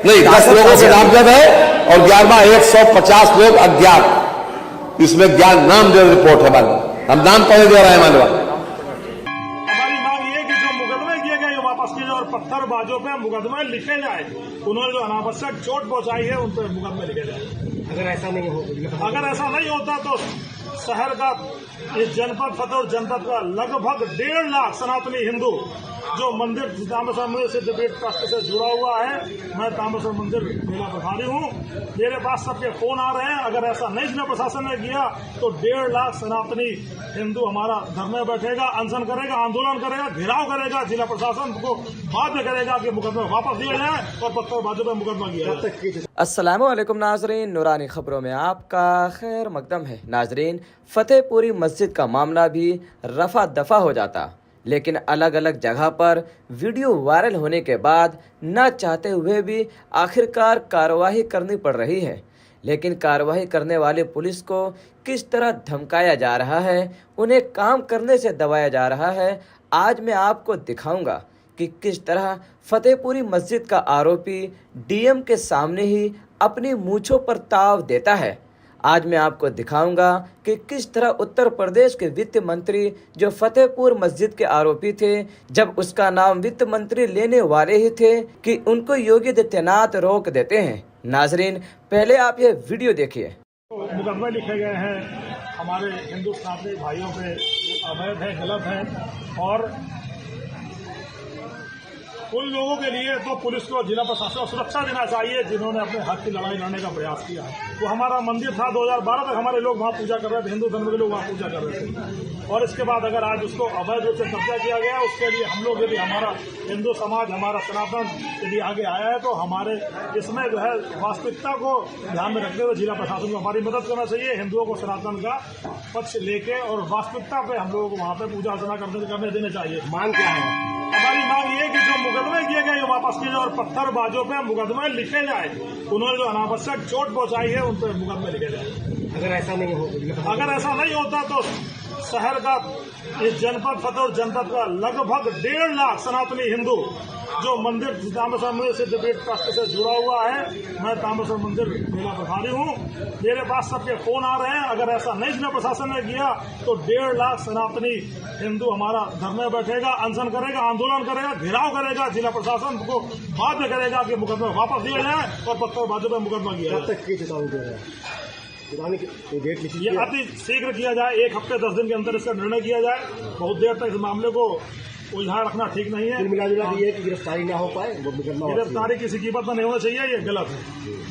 नहीं, 10 लोगों के नामजद है और 11वां 150 लोग अज्ञात। इसमें ज्ञान नाम जो रिपोर्ट है बाद हम नाम पढ़े दे रहे हैं मानवा। हमारी मांग ये कि जो मुकदमे किए गए वापस किए जाए और पत्थरबाजों पे मुकदमे लिखे जाए। उन्होंने जो अनावश्यक चोट पहुंचाई है उन पर मुकदमे लिखे जाए। अगर ऐसा नहीं होता तो शहर का इस जनपद फतेहपुर जनपद का लगभग 1.5 लाख सनातनी हिंदू जो मंदिर तामेश्वर मंदिर से डिबेट ट्रस्ट से जुड़ा हुआ है, मैं तामेश्वर मंदिर मेला प्रभारी हूँ, मेरे पास सबके फोन आ रहे हैं। अगर ऐसा नहीं जिला प्रशासन ने किया तो 1.5 लाख सनातनी हिंदू हमारा धरने बैठेगा, अनशन करेगा, आंदोलन करेगा, घेराव करेगा, जिला प्रशासन को बाध्य करेगा कि मुकदमे वापस दिए जाए और पत्थरबाजों पर मुकदमा किया जाए। अस्सलामुअलैकुम नाजरीन, नूरानी खबरों में आपका खैर मकदम है। नाजरीन, फतेहपुरी मस्जिद का मामला भी रफा दफा हो जाता, लेकिन अलग अलग जगह पर वीडियो वायरल होने के बाद न चाहते हुए भी आखिरकार कार्रवाई करनी पड़ रही है। लेकिन कार्रवाई करने वाले पुलिस को किस तरह धमकाया जा रहा है, उन्हें काम करने से दबाया जा रहा है, आज मैं आपको दिखाऊंगा कि किस तरह फतेहपुरी मस्जिद का आरोपी डीएम के सामने ही अपनी मूंछों पर ताव देता है। आज मैं आपको दिखाऊंगा कि किस तरह उत्तर प्रदेश के वित्त मंत्री जो फतेहपुर मस्जिद के आरोपी थे, जब उसका नाम वित्त मंत्री लेने वाले ही थे कि उनको योगी आदित्यनाथ रोक देते हैं। नाजरीन, पहले आप ये वीडियो देखिए। मुकदमे लिखे गए हैं हमारे हिंदू सनातनी भाइयों पे, अवैध है, गलत है। और उन लोगों के लिए तो पुलिस को, जिला प्रशासन को सुरक्षा देना चाहिए जिन्होंने अपने हक की लड़ाई लड़ने का प्रयास किया। वो हमारा मंदिर था, 2012 तक हमारे लोग वहाँ पूजा कर रहे थे, हिंदू धर्म के लोग वहाँ पूजा कर रहे थे। और इसके बाद अगर आज उसको अवैध रूप से कब्जा किया गया, उसके लिए हम लोग यदि हमारा हिंदू समाज, हमारा सनातन यदि आगे आया है तो हमारे इसमें जो है वास्तविकता को ध्यान में रखते हुए जिला प्रशासन को हमारी मदद करना चाहिए। हिंदुओं को सनातन का पक्ष लेके और वास्तविकता पे हम लोगों को वहाँ पे पूजा अर्चना करने देने चाहिए। मांग क्या है? हमारी मांग ये कि जो मुकदमे किए गए वापस किए जाए और पत्थरबाजों पे मुकदमे लिखे जाए। उन्होंने जो अनावश्यक चोट पहुंचाई है उन पर मुकदमे लिखे जाए। अगर ऐसा नहीं होता तो शहर का इस जनपद फतेहपुर जनपद का लगभग 1.5 लाख सनातनी हिंदू जो मंदिर तामेश्वर मंदिर से डिबेट ट्रस्ट से जुड़ा हुआ है, मैं तामेश्वर मंदिर मेला प्रभारी हूँ, मेरे पास सबके फोन आ रहे हैं। अगर ऐसा नहीं जिला प्रशासन ने किया तो 1.5 लाख सनातनी हिंदू हमारा धरने बैठेगा, अनशन करेगा, आंदोलन करेगा, घेराव करेगा, जिला प्रशासन को बाध्य करेगा कि मुकदमे वापस दिए जाए और पत्थरबाजों पर मुकदमा किया जाए। ये अति शीघ्र किया जाए, 1 हफ्ते 10 दिन के अंदर इसका निर्णय किया जाए। बहुत देर तक इस मामले को उलझा रखना ठीक नहीं है। ये कि गिरफ्तारी ना हो पाए, गिरफ्तारी किसी कीमत पर नहीं होना चाहिए। ये गलत है,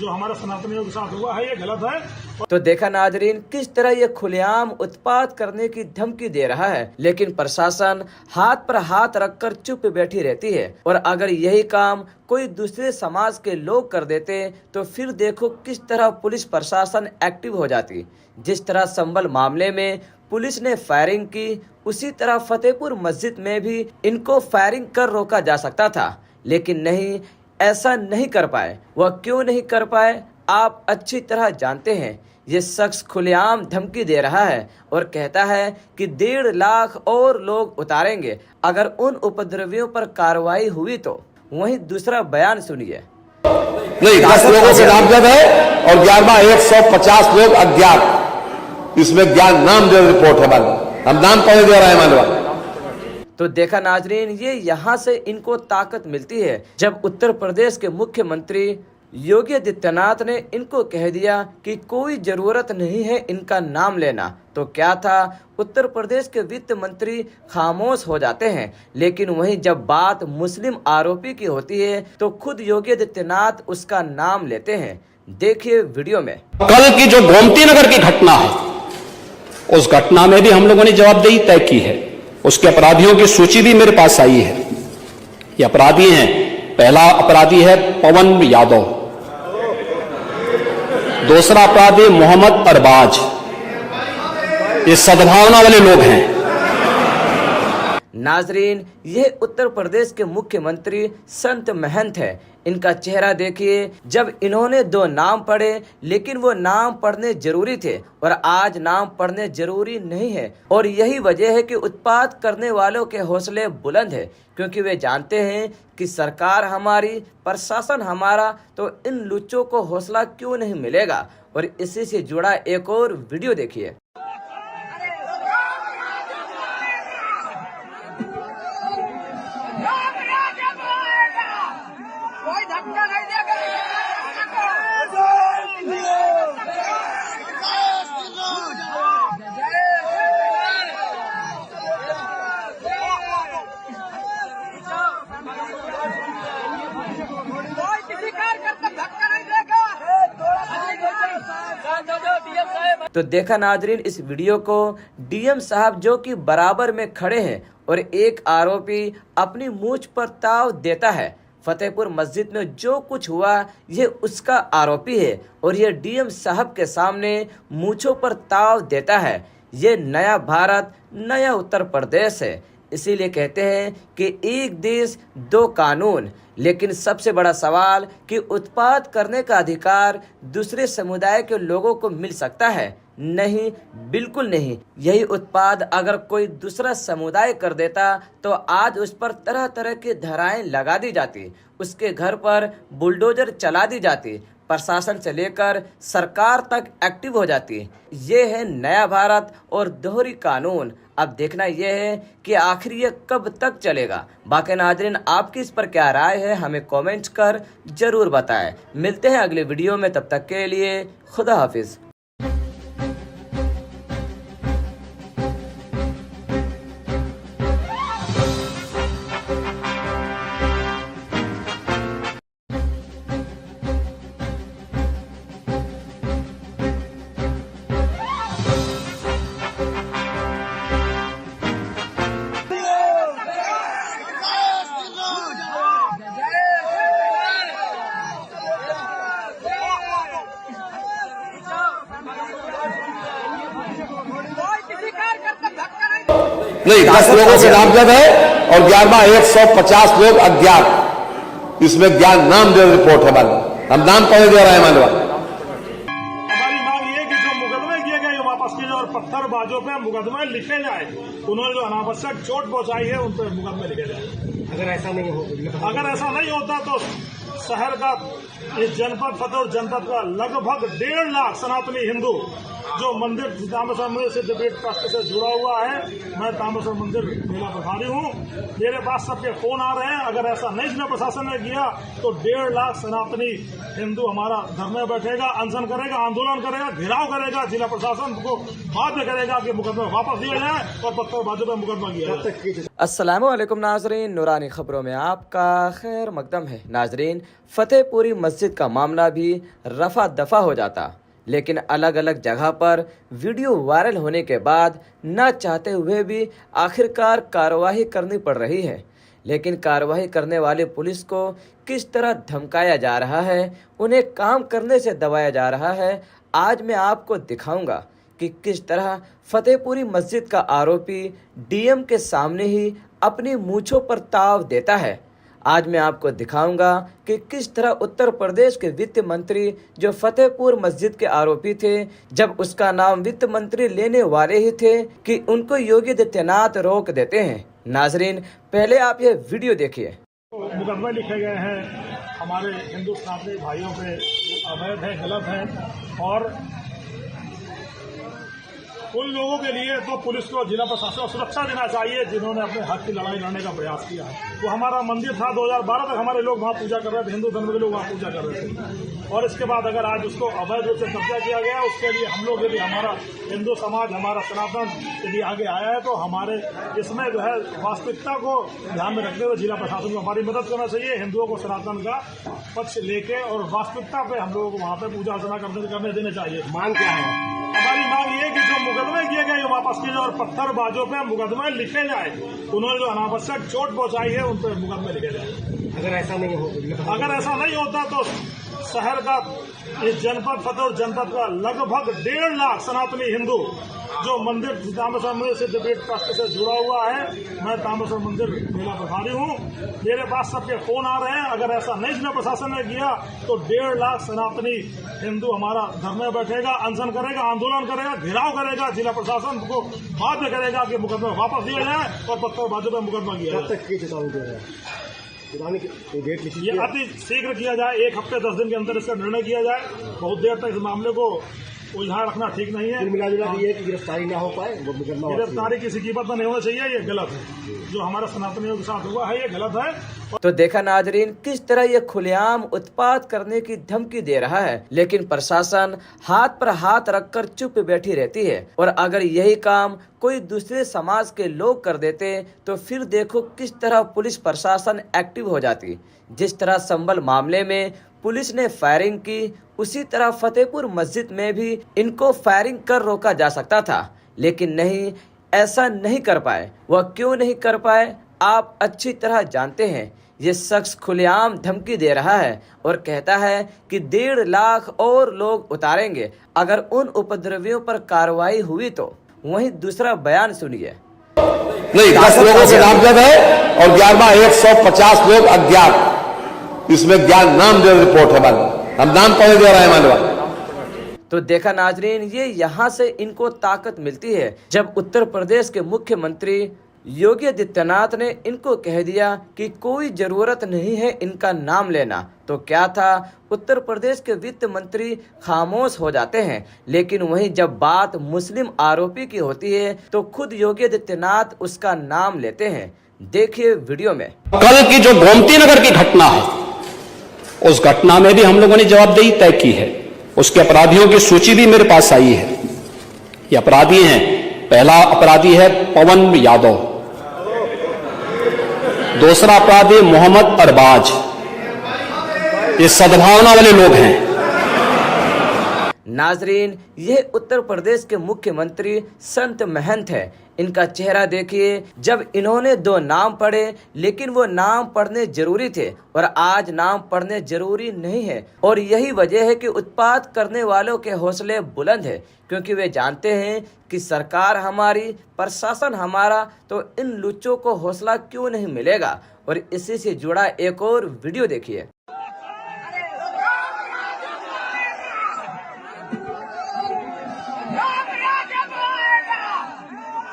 जो हमारे सनातनियों के साथ हुआ है ये गलत है। तो देखा नाजरीन, किस तरह ये खुलेआम उत्पात करने की धमकी दे रहा है, लेकिन प्रशासन हाथ पर हाथ रखकर चुप बैठी रहती है। और अगर यही काम कोई दूसरे समाज के लोग कर देते तो फिर देखो किस तरह पुलिस प्रशासन एक्टिव हो जाती। जिस तरह संभल मामले में पुलिस ने फायरिंग की, उसी तरह फतेहपुर मस्जिद में भी इनको फायरिंग कर रोका जा सकता था, लेकिन नहीं, ऐसा नहीं कर पाए। वह क्यों नहीं कर पाए आप अच्छी तरह जानते हैं। ये शख्स खुलेआम धमकी दे रहा है और कहता है कि 1.5 लाख और लोग उतारेंगे अगर उन उपद्रवियों पर कार्रवाई हुई तो। वहीं दूसरा बयान सुनिए। नहीं, 10 लोगों के नामजद है और 11वां 150 लोग अज्ञात। इसमें ज्ञान नाम जो रिपोर्ट है बाद हम नाम पढ़े दे रहे हैं मानवा। तो देखा नाजरीन, ये यहाँ से इनको ताकत मिलती है जब उत्तर प्रदेश के मुख्यमंत्री योगी आदित्यनाथ ने इनको कह दिया कि कोई जरूरत नहीं है इनका नाम लेना, तो क्या था, उत्तर प्रदेश के वित्त मंत्री खामोश हो जाते हैं। लेकिन वहीं जब बात मुस्लिम आरोपी की होती है तो खुद योगी आदित्यनाथ उसका नाम लेते हैं। देखिए वीडियो में। कल की जो गोमती नगर की घटना है, उस घटना में भी हम लोगों ने जवाबदेही तय की है। उसके अपराधियों की सूची भी मेरे पास आई है। ये अपराधी हैं, पहला अपराधी है पवन यादव, दूसरा अपराधी मोहम्मद अरबाज। ये सद्भावना वाले लोग हैं। नाजरीन, यह उत्तर प्रदेश के मुख्यमंत्री संत महंत है। इनका चेहरा देखिए। जब इन्होंने दो नाम पढ़े, लेकिन वो नाम पढ़ने जरूरी थे और आज नाम पढ़ने जरूरी नहीं है। और यही वजह है कि उत्पात करने वालों के हौसले बुलंद है, क्योंकि वे जानते हैं कि सरकार हमारी, प्रशासन हमारा, तो इन लुच्चों को हौसला क्यों नहीं मिलेगा। और इसी से जुड़ा एक और वीडियो देखिए। कोई धक्का नहीं देगा। कोई किसी कार्यकर्ता धक्का नहीं देगा। तो देखा नाजरीन इस वीडियो को, डीएम साहब जो कि बराबर में खड़े हैं और एक आरोपी अपनी मूंछ पर ताव देता है। फतेहपुर मस्जिद में जो कुछ हुआ ये उसका आरोपी है और ये डीएम साहब के सामने मूंछों पर ताव देता है। ये नया भारत, नया उत्तर प्रदेश है। इसीलिए कहते हैं कि एक देश दो कानून। लेकिन सबसे बड़ा सवाल कि उत्पात करने का अधिकार दूसरे समुदाय के लोगों को मिल सकता है? नहीं, बिल्कुल नहीं। यही उत्पाद अगर कोई दूसरा समुदाय कर देता तो आज उस पर तरह तरह की धाराएं लगा दी जाती, उसके घर पर बुलडोजर चला दी जाती, प्रशासन से लेकर सरकार तक एक्टिव हो जाती। ये है नया भारत और दोहरी कानून। अब देखना यह है कि आखिर ये कब तक चलेगा। बाकी नाजरीन आपकी इस पर क्या राय है हमें कमेंट कर जरूर बताएं। मिलते हैं अगले वीडियो में, तब तक के लिए खुदा हाफिज। कोई किसी कार्यकर्ता धक्का नहीं। नहीं, 10 लोगों के नामजद है और 11वां 150 लोग अज्ञात। इसमें ज्ञान नामजद रिपोर्ट है। बाद हम नाम पढ़े दे रहे हैं मानवा। हमारी मांग ये कि जो मुकदमे किए गए वापस किए जाए और पत्थरबाजों पे मुकदमे लिखे जाए। उन्होंने जो अनावश्यक चोट पहुंचाई है उन पर मुकदमे लिखे जाए। अगर ऐसा नहीं होता तो शहर का, इस जनपद फतेहपुर जनपद का लगभग 1.5 लाख सनातनी हिंदू जो मंदिर तामेश्वर मंदिर से डिबेट ट्रस्ट से जुड़ा हुआ है, मैं तामेश्वर मंदिर मेला प्रभारी हूँ, मेरे पास सबके फोन आ रहे हैं। अगर ऐसा नहीं जिला प्रशासन ने किया तो 1.5 लाख सनातनी हिंदू हमारा धरने में बैठेगा, अनशन करेगा, आंदोलन करेगा, घेराव करेगा, जिला प्रशासन को बाध्य करेगा कि मुकदमा वापस दिया जाए और पत्थरबाजों पर मुकदमा किया जाए। अस्सलामु अलैकुम नाजरीन, नूरानी खबरों में आपका खैर मकदम है। नाजरीन, फतेहपुरी मस्जिद का मामला भी रफा दफा हो जाता, लेकिन अलग अलग जगह पर वीडियो वायरल होने के बाद न चाहते हुए भी आखिरकार कार्रवाई करनी पड़ रही है। लेकिन कार्रवाई करने वाले पुलिस को किस तरह धमकाया जा रहा है, उन्हें काम करने से दबाया जा रहा है, आज मैं आपको दिखाऊंगा कि किस तरह फतेहपुरी मस्जिद का आरोपी डीएम के सामने ही अपनी मूंछों पर ताव देता है। आज मैं आपको दिखाऊंगा कि किस तरह उत्तर प्रदेश के वित्त मंत्री जो फतेहपुर मस्जिद के आरोपी थे, जब उसका नाम वित्त मंत्री लेने वाले ही थे कि उनको योगी आदित्यनाथ रोक देते हैं। नाजरीन, पहले आप ये वीडियो देखिए। मुकदमे लिखे गए हैं हमारे हिंदू सनातनी भाइयों पे, अवैध है, गलत है। और उन लोगों के लिए तो पुलिस को, जिला प्रशासन को सुरक्षा देना चाहिए जिन्होंने अपने हक की लड़ाई लड़ने का प्रयास किया है। वो हमारा मंदिर था, 2012 तक हमारे लोग वहाँ पूजा कर रहे थे, हिंदू धर्म के लोग वहाँ पूजा कर रहे थे। और इसके बाद अगर आज उसको अवैध रूप से कब्जा किया गया, उसके लिए हम लोग यदि, हमारा हिंदू समाज, हमारा सनातन यदि आगे आया है तो हमारे इसमें जो है वास्तविकता को ध्यान में रखते हुए जिला प्रशासन को हमारी मदद करना चाहिए। हिंदुओं को सनातन का पक्ष लेके और वास्तविकता पे हम लोगों को वहाँ पे पूजा अर्चना करने देने चाहिए। मांग क्या है? हमारी मांग ये कि जो मुकदमे किए गए वापस किए जाए और पत्थरबाजों पे मुकदमे लिखे जाए। उन्होंने जो अनावश्यक चोट पहुंचाई है उन पर मुकदमे लिखे जाए। अगर ऐसा नहीं होता तो शहर का, इस जनपद फतेहपुर जनपद का लगभग 1.5 लाख सनातनी हिंदू जो मंदिर ताम्रकेश्वर मंदिर से डिबेट ट्रस्ट से जुड़ा हुआ है। मैं ताम्रकेश्वर मंदिर मेला प्रभारी हूँ। मेरे पास सबके फोन आ रहे हैं। अगर ऐसा नहीं जिला प्रशासन ने किया तो 1.5 लाख सनातनी हिंदू हमारा धरने बैठेगा, अनशन करेगा, आंदोलन करेगा, घेराव करेगा। जिला प्रशासन को बाद में करेगा कि मुकदमा वापस दिया जाए और पत्थरबाजों पर मुकदमा किया जाए। ये अति शीघ्र किया जाए, 1 हफ्ते 10 दिन के अंदर इसका निर्णय किया जाए। बहुत देर तक इस मामले को उलझा रखना ठीक नहीं है। मिला ये कि गिरफ्तारी ना हो पाए, वो मुकदमा गिरफ्तारी किसी कीमत पर नहीं होना चाहिए। ये गलत है, जो हमारा सनातनियों के साथ हुआ है ये गलत है। तो देखा नाजरीन किस तरह ये खुलेआम उत्पात करने की धमकी दे रहा है, लेकिन प्रशासन हाथ पर हाथ रखकर चुप बैठी रहती है। और अगर यही काम कोई दूसरे समाज के लोग कर देते तो फिर देखो किस तरह पुलिस प्रशासन एक्टिव हो जाती। जिस तरह संभल मामले में पुलिस ने फायरिंग की, उसी तरह फतेहपुर मस्जिद में भी इनको फायरिंग कर रोका जा सकता था, लेकिन नहीं, ऐसा नहीं कर पाए। वह क्यों नहीं कर पाए आप अच्छी तरह जानते हैं। ये शख्स खुलेआम धमकी दे रहा है और कहता है कि 1.5 लाख और लोग उतारेंगे अगर उन उपद्रवियों पर कार्रवाई हुई तो। वहीं दूसरा बयान सुनिए। नहीं, 10 लोगों से नामजद है और 11वां 150 लोग अज्ञात। इसमें ज्ञान नाम जो रिपोर्ट है, बाद हम नाम पढ़े दे रहे हैं मानवा। तो देखा नाजरीन, ये यहाँ से इनको ताकत मिलती है जब उत्तर प्रदेश के मुख्यमंत्री योगी आदित्यनाथ ने इनको कह दिया कि कोई जरूरत नहीं है इनका नाम लेना, तो क्या था, उत्तर प्रदेश के वित्त मंत्री खामोश हो जाते हैं। लेकिन वहीं जब बात मुस्लिम आरोपी की होती है तो खुद योगी आदित्यनाथ उसका नाम लेते हैं। देखिए वीडियो में। कल की जो गोमती नगर की घटना है, उस घटना में भी हम लोगों ने जवाबदेही तय की है। उसके अपराधियों की सूची भी मेरे पास आई है। ये अपराधी हैं, पहला अपराधी है पवन यादव, दूसरा अपराधी मोहम्मद अरबाज। ये सद्भावना वाले लोग हैं। नाजरीन, यह उत्तर प्रदेश के मुख्यमंत्री संत महंत है। इनका चेहरा देखिए। जब इन्होंने 2 नाम पढ़े, लेकिन वो नाम पढ़ने जरूरी थे और आज नाम पढ़ने जरूरी नहीं है। और यही वजह है कि उत्पात करने वालों के हौसले बुलंद है, क्योंकि वे जानते हैं कि सरकार हमारी, प्रशासन हमारा, तो इन लुच्चों को हौसला क्यों नहीं मिलेगा। और इसी से जुड़ा एक और वीडियो देखिए।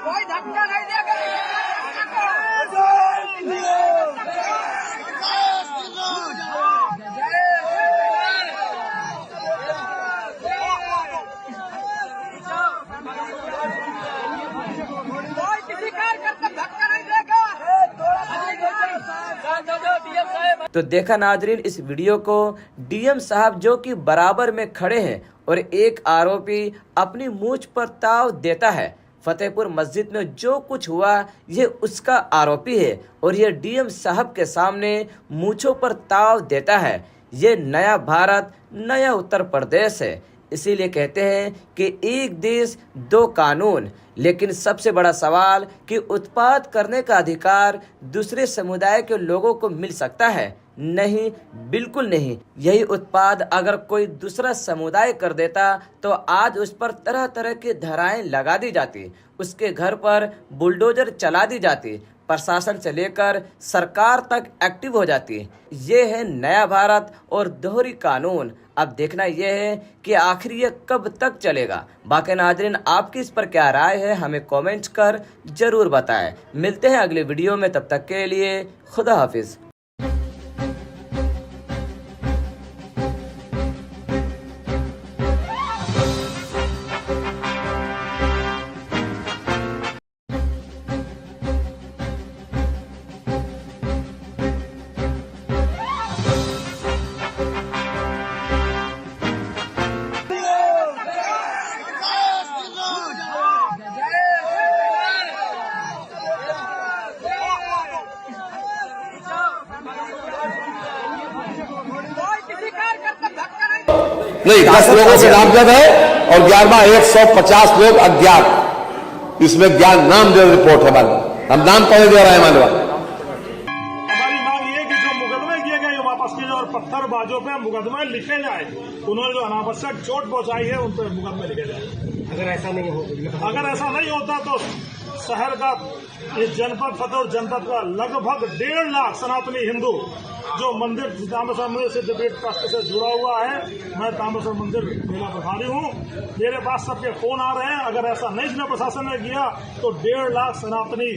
कोई धक्का नहीं देगा। कोई किसी कार्यकर्ता धक्का नहीं देगा। तो देखा नाजरीन इस वीडियो को, डीएम साहब जो कि बराबर में खड़े हैं और एक आरोपी अपनी मूंछ पर ताव देता है। फतेहपुर मस्जिद में जो कुछ हुआ ये उसका आरोपी है और ये डीएम साहब के सामने मूंछों पर ताव देता है। ये नया भारत, नया उत्तर प्रदेश है। इसीलिए कहते हैं कि एक देश 2 कानून। लेकिन सबसे बड़ा सवाल कि उत्पात करने का अधिकार दूसरे समुदाय के लोगों को मिल सकता है? नहीं, बिल्कुल नहीं। यही उत्पाद अगर कोई दूसरा समुदाय कर देता तो आज उस पर तरह तरह की धाराएं लगा दी जाती, उसके घर पर बुलडोजर चला दी जाती, प्रशासन से लेकर सरकार तक एक्टिव हो जाती। ये है नया भारत और दोहरी कानून। अब देखना यह है कि आखिर ये कब तक चलेगा। बाकी नाजरीन, आपकी इस पर क्या राय है हमें कमेंट्स कर जरूर बताएं। मिलते हैं अगले वीडियो में, तब तक के लिए खुदा हाफिज। नहीं, 10 लोगों से नामजद है और 11वां 150 लोग अज्ञात। इसमें ज्ञान नाम जो रिपोर्ट है, बाद हम नाम पढ़े दे रहे हैं मानवा। हमारी मांग ये है कि जो मुकदमे किए गए वापस किए जाए और पत्थर पत्थरबाजों पे मुकदमे लिखे जाए, उन्होंने जो अनावश्यक चोट पहुंचाई है उन पर मुकदमे लिखे जाए। अगर ऐसा नहीं होता तो शहर का इस जनपद फतेहपुर जनपद का लगभग 1.5 लाख सनातनी हिंदू जो मंदिर ताम्रसर मंदिर सिद्धपीठ ट्रस्ट से जुड़ा हुआ है, मैं ताम्रसर मंदिर मेला प्रभारी हूँ, मेरे पास सबके फोन आ रहे हैं। अगर ऐसा नहीं जिला प्रशासन ने किया तो 1.5 लाख सनातनी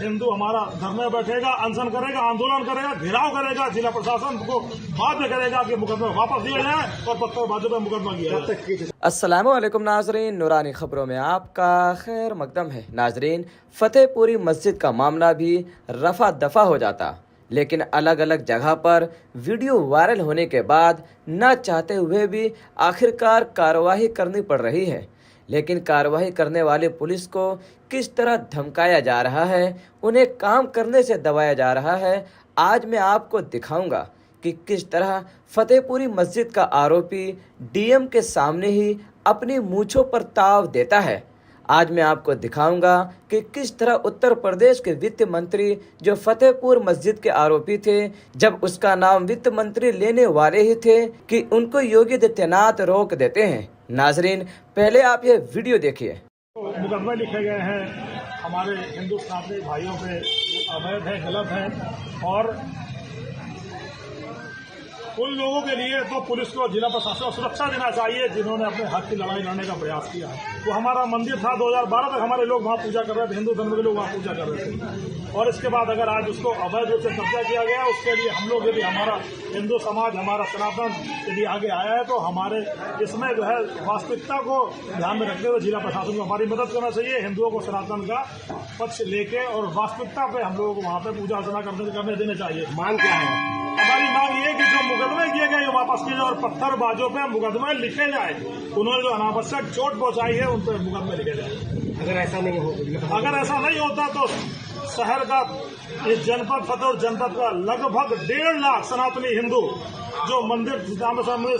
हिंदू हमारा धरने बैठेगा, अनशन करेगा, आंदोलन करेगा, घेराव करेगा, जिला प्रशासन को बाध्य करेगा कि मुकदमा वापस दिया जाए और पत्थरबाजों पर मुकदमा किया जाए। अस्सलामुअलैकुम नाजरीन, नूरानी खबरों में आपका खैर मकदम है। नाजरीन, फतेहपुरी मस्जिद का मामला भी रफा दफा हो जाता, लेकिन अलग अलग जगह पर वीडियो वायरल होने के बाद न चाहते हुए भी आखिरकार कार्रवाई करनी पड़ रही है। लेकिन कार्रवाई करने वाली पुलिस को किस तरह धमकाया जा रहा है, उन्हें काम करने से दबाया जा रहा है, आज मैं आपको दिखाऊंगा कि किस तरह फतेहपुरी मस्जिद का आरोपी डीएम के सामने ही अपनी मूंछों पर ताव देता है। आज मैं आपको दिखाऊंगा कि किस तरह उत्तर प्रदेश के वित्त मंत्री जो फतेहपुर मस्जिद के आरोपी थे, जब उसका नाम वित्त मंत्री लेने वाले ही थे कि उनको योगी आदित्यनाथ रोक देते हैं। नाजरीन, पहले आप ये वीडियो देखिए। मुकदमे लिखे गए हैं हमारे हिंदू सनातनी भाइयों पे, अवैध है, गलत है, और उन लोगों के लिए तो पुलिस को, जिला प्रशासन को सुरक्षा देना चाहिए जिन्होंने अपने हक की लड़ाई लड़ने का प्रयास किया है। वो हमारा मंदिर था, 2012 तक हमारे लोग वहाँ पूजा कर रहे थे, हिंदू धर्म के लोग वहाँ पूजा कर रहे थे, और इसके बाद अगर आज उसको अवैध रूप से कब्जा किया गया, उसके लिए हम लोग, यदि हमारा हिंदू समाज, हमारा सनातन यदि आगे आया है तो हमारे इसमें जो है वास्तविकता को ध्यान में रखते हुए जिला प्रशासन को हमारी मदद करना चाहिए, हिंदुओं को सनातन का पक्ष लेके और वास्तविकता पे हम लोगों को वहाँ पे पूजा अर्चना करने देने चाहिए। मांग क्या है? हमारी मांग ये कि जो मुकदमे किए गए वापस किए जाए और पत्थरबाजों पे मुकदमे लिखे जाए, उन्होंने जो अनावश्यक चोट पहुंचाई है उन पर मुकदमे लिखे जाए। अगर ऐसा नहीं होता तो शहर का इस जनपद फतेहपुर जनपद का लगभग 1.5 लाख सनातनी हिंदू जो मंदिर ताम्रसर मंदिर